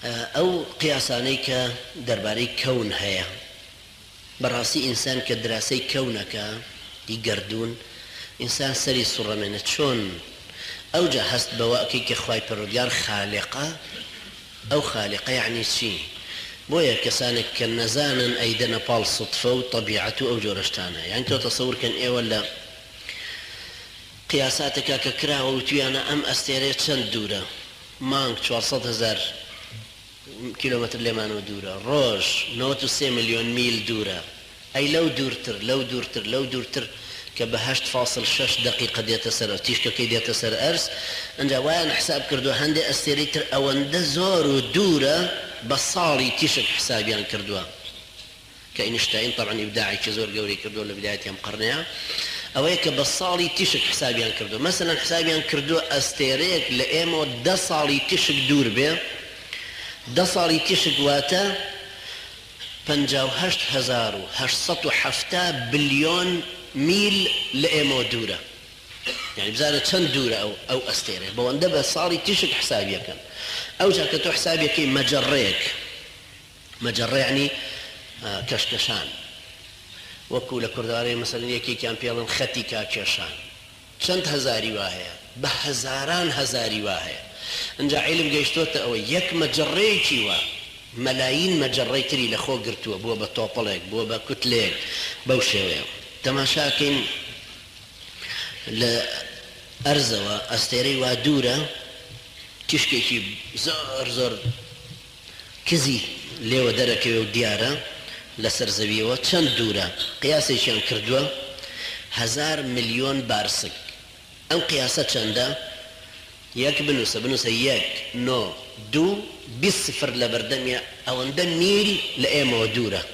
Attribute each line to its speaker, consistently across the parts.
Speaker 1: أو قياسانيك درباري كون هيا براسي إنسان كدراسي كونك يقردون إنسان سري صورة من تشون أو جهست بواكي كخواي بروديار خالقة أو خالقة يعني شي بويا كسانك كنزانا أيدنا بال صدفة وطبيعته أو جورشتانا يعني تو تصور كان إيه ولا قياساتك ككرا وتيانا أم أستيريت شن دورة مانك 400,000 كيلومتر لمانو دورة روج 93 مليون ميل دورة أي لو دورتر ك8.6 دقيقة ديتا سر تيشكا كي ديتا سر أرس انجا وين حساب كردو هندي أستيريتر أو انده زورو دورة بصالي تيشك حسابيان كردوها كاينشتاين طبعا إبداعي كزور قوري كردو لبداية يوم قرنها أو هيك بصالي تيشك حسابيان كردو مثلا حسابيان كردو أستيريك لإيمو دصالي تيشك دور بيه دصالي تيشك واتا 58,807 بليون ميل لإيمو دورة يعني بزارة چند دورة أو أستيري بوانده بصالي تيشك حسابيا كان أو جاكتو حسابيا كي مجرة يعني كشكشان وكو لكرداري مثلا يكي كان بيالن خطي كاكشان چند هزاري واهية بهزاران هزاري واهية انجا علم قيشتوتا أو يك مجريكي واه ملايين مجريتري لخو قرتوا بوا بطوبلك بوا بكتلك بوشيوه تماشاكين لأرزوا أستيري ودورة تشكيكي زور كزي ليو دركي وديارة لسر زبيوة چند دورة قياسي شان كردوا 1,000 مليون بارسك أم قياسة چنده يك بنوسة يك نو دو بالصفر لبردمية أو عند ميل لأيمو دورة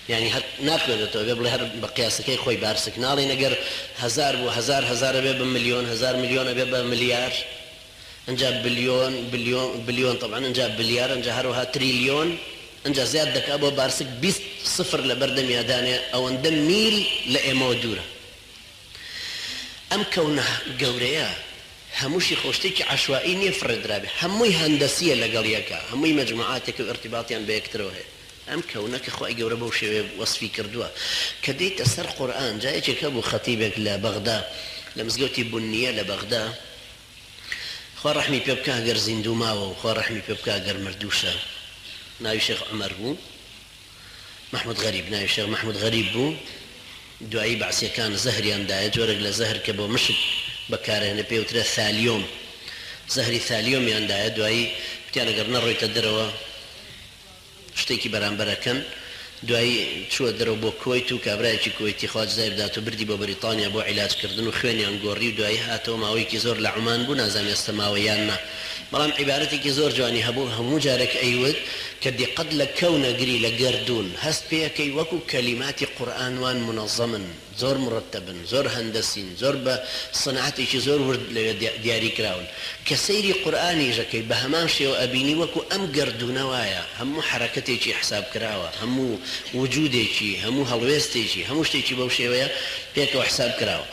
Speaker 1: يعني ناقل تو بيبل هر بقياسك كي خوي بارسك نالي نجر 1,000 و 1,000 بيبقى مليون 1,000 مليون بيبقى مليار انجاب بليون طبعا انجاب بليار انجهروها تريليون انجا زيادك ابو بارسك بس صفر لبردمية دانية أو عند ميل لأيمو دورة أم كونها قوريا هموشي خوشتيك عشوائي نفرد رابي هموي هندسية لقليكا هموي مجموعاتك وارتباطيا بيكتروها أم كونك أخوائي قوربا وشي وصفي كردوا كديت أسر قرآن جايك كابو خطيبك لبغداد لمزقوتي بنية لبغداد خوار رحمي بيبكا قر زندوماو وخوار رحمي بيبكا قر مردوشة نايو شيخ عمر بو محمود غريب نايو شيخ محمود غريب بو دعي بعسي كان زهري اندايج ورق لزهر كبو مشك بكاره هنا بيوتر ثاليوم زهري ثاليوم يندايج دعي بتيانا قرنا روي تدروا شتيكي برانبركن دعي شو درو بو كويت و كابرايكي كويتي خواج زايب داتو بردي بو بريطانيا بو علاج كردن و خويني انقوري دعي هاتو ماوي كي زور لعمان بو نازام يستماويانا بلام عبارتي كي زور جواني هبو همو جارك ايود كدي قد لكونا قري لقردون هست بيكي وكو كلمات قرآن وان منظما زور مرتبا زور هندسين زور بصناعتي كي زور ورد دياري كراون كسيري قرآني جاكي بهمان شيو أبيني وكو أم قردون وايا همو حركتي كي حساب كراوة همو وجودي كي همو هلويستي كي همو شتي كي بوشي ويا بيكو حساب كراوة